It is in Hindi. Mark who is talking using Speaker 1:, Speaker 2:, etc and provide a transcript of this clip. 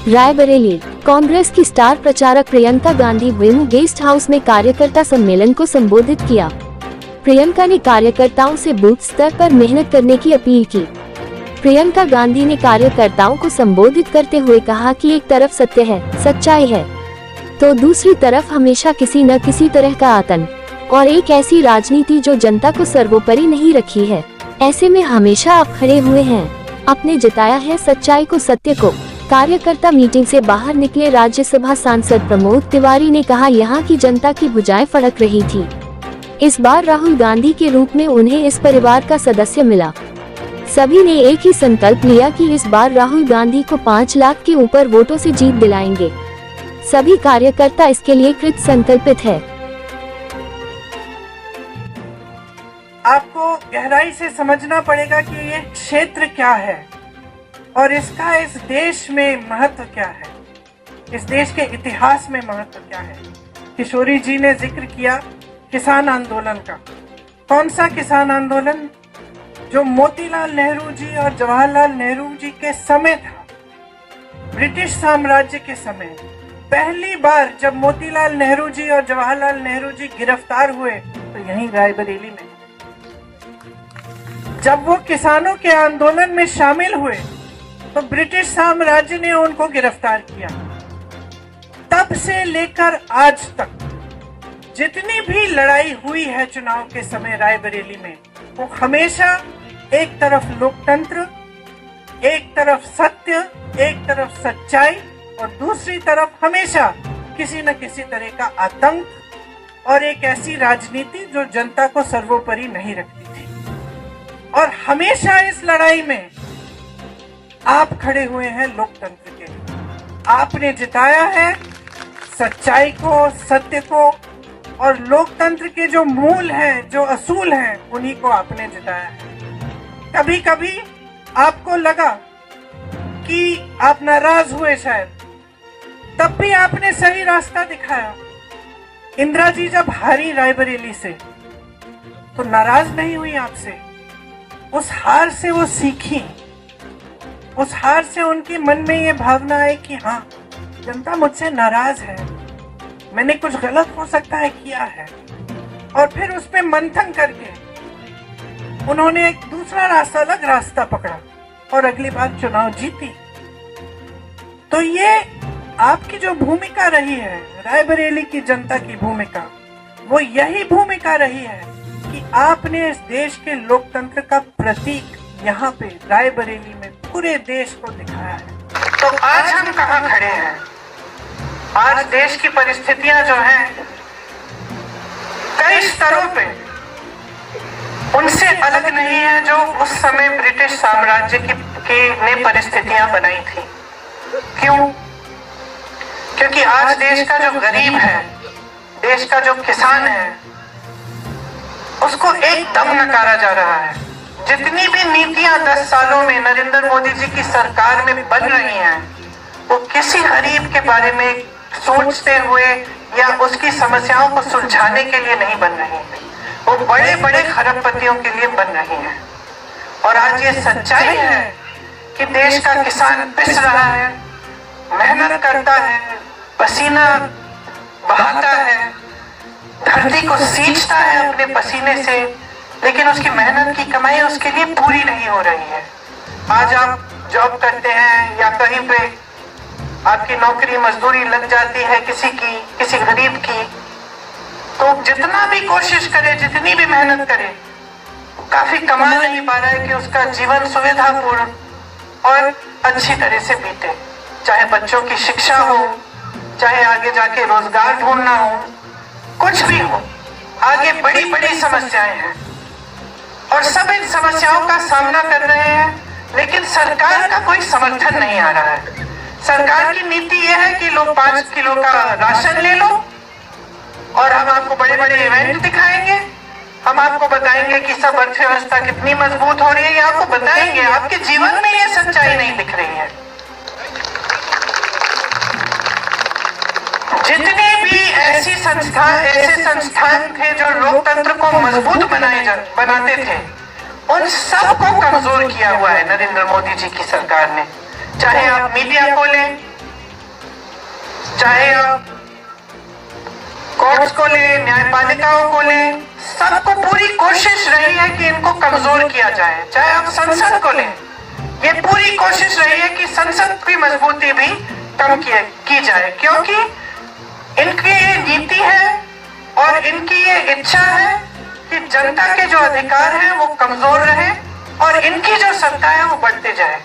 Speaker 1: रायबरेली, कांग्रेस की स्टार प्रचारक प्रियंका गांधी वेमू गेस्ट हाउस में कार्यकर्ता सम्मेलन को संबोधित किया। प्रियंका ने कार्यकर्ताओं से बूथ स्तर पर मेहनत करने की अपील की। प्रियंका गांधी ने कार्यकर्ताओं को संबोधित करते हुए कहा कि एक तरफ सत्य है, सच्चाई है, तो दूसरी तरफ हमेशा किसी न किसी तरह का आतंक और एक ऐसी राजनीति जो जनता को सर्वोपरि नहीं रखी है। ऐसे में हमेशा आप खड़े हुए हैं, आपने जिताया है सच्चाई को, सत्य को। कार्यकर्ता मीटिंग से बाहर निकले राज्यसभा सांसद प्रमोद तिवारी ने कहा, यहाँ की जनता की भुजाएं फड़क रही थी। इस बार राहुल गांधी के रूप में उन्हें इस परिवार का सदस्य मिला। सभी ने एक ही संकल्प लिया कि इस बार राहुल गांधी को 5 लाख के ऊपर वोटों से जीत दिलाएंगे। सभी कार्यकर्ता इसके लिए कृत संकल्पित है।
Speaker 2: आपको गहराई से समझना पड़ेगा कि ये क्षेत्र क्या है और इसका इस देश में महत्व क्या है, इस देश के इतिहास में महत्व क्या है। किशोरी जी ने जिक्र किया किसान आंदोलन का। कौन सा किसान आंदोलन? जो मोतीलाल नेहरू जी और जवाहरलाल नेहरू जी के समय था, ब्रिटिश साम्राज्य के समय। पहली बार जब मोतीलाल नेहरू जी और जवाहरलाल नेहरू जी गिरफ्तार हुए तो यहीं रायबरेली में। जब वो किसानों के आंदोलन में शामिल हुए तो ब्रिटिश साम्राज्य ने उनको गिरफ्तार किया। तब से लेकर आज तक जितनी भी लड़ाई हुई है चुनाव के समय रायबरेली में, वो हमेशा एक तरफ लोकतंत्र, एक तरफ सत्य, एक तरफ सच्चाई और दूसरी तरफ हमेशा किसी न किसी तरह का आतंक और एक ऐसी राजनीति जो जनता को सर्वोपरि नहीं रखती थी। और हमेशा इस लड़ाई में आप खड़े हुए हैं लोकतंत्र के लिए। आपने जिताया है सच्चाई को, सत्य को, और लोकतंत्र के जो मूल हैं, जो असूल हैं, उन्हीं को आपने जिताया है। कभी कभी आपको लगा कि आप नाराज हुए शायद, तब भी आपने सही रास्ता दिखाया। इंदिरा जी जब हारी रायबरेली से तो नाराज नहीं हुई आपसे। उस हार से वो सीखी, उस हार से उनके मन में ये भावना आई कि हाँ, जनता मुझसे नाराज है, मैंने कुछ गलत हो सकता है किया है। और फिर उस पे मंथन करके उन्होंने एक दूसरा रास्ता, अलग रास्ता पकड़ा और अगली बार चुनाव जीती। तो ये आपकी जो भूमिका रही है, रायबरेली की जनता की भूमिका, वो यही भूमिका रही है कि आपने इस देश के लोकतंत्र का प्रतीक यहाँ पे रायबरेली में पूरे देश को दिखाया है। तो आज हम कहाँ खड़े हैं? आज देश की परिस्थितियां जो हैं कई स्तरों पे उनसे अलग नहीं है जो उस समय ब्रिटिश साम्राज्य ने परिस्थितियां बनाई थी। क्यों? क्योंकि आज देश का जो गरीब है, देश का जो किसान है, उसको एकदम नकारा जा रहा है। जितनी भी नीतियां 10 सालों में नरेंद्र मोदी जी की सरकार में बन रही हैं, वो किसी गरीब के बारे में सोचते हुए या उसकी समस्याओं को सुलझाने के लिए नहीं बन रही हैं। वो बड़े बड़े खरबपतियों के लिए बन रही हैं। और आज ये सच्चाई है कि देश का किसान पिस रहा है, मेहनत करता है, पसीना बहाता है, धरती को सींचता है अपने पसीने से, लेकिन उसकी मेहनत की कमाई उसके लिए पूरी नहीं हो रही है। आज आप जॉब करते हैं या कहीं पे आपकी नौकरी मजदूरी लग जाती है किसी गरीब की, तो जितना भी कोशिश करे, जितनी भी मेहनत करे, काफी कमा नहीं पा रहा है कि उसका जीवन सुविधापूर्ण और अच्छी तरह से बीते। चाहे बच्चों की शिक्षा हो, चाहे आगे जाके रोजगार ढूंढना हो, कुछ भी हो, आगे बड़ी बड़ी समस्याएं हैं और सब इन समस्याओं का सामना कर रहे हैं, लेकिन सरकार का कोई समर्थन नहीं आ रहा है। सरकार की नीति यह है कि लोग 5 किलो का राशन ले लो और हम आपको बड़े बड़े इवेंट दिखाएंगे, हम आपको बताएंगे कि सब अर्थव्यवस्था कितनी मजबूत हो रही है, ये आपको बताएंगे। आपके जीवन में ये सच्चाई नहीं दिख रही है। जितने भी ऐसे संस्थान थे जो लोकतंत्र को मजबूत बनाते थे, उन सबको कमजोर किया हुआ है नरेंद्र मोदी जी की सरकार ने। चाहे आप मीडिया खोलें, चाहे आप कोर्ट्स को लें, न्यायपालिकाओं को लें, सबको पूरी कोशिश रही है कि इनको कमजोर किया जाए। चाहे आप संसद को लें, ये पूरी कोशिश रही है कि संसद की मजबूती भी कम की जाए, क्योंकि इनकी ये नीति है और इनकी ये इच्छा है कि जनता के जो अधिकार हैं वो कमजोर रहे और इनकी जो सत्ता है वो बढ़ते जाए।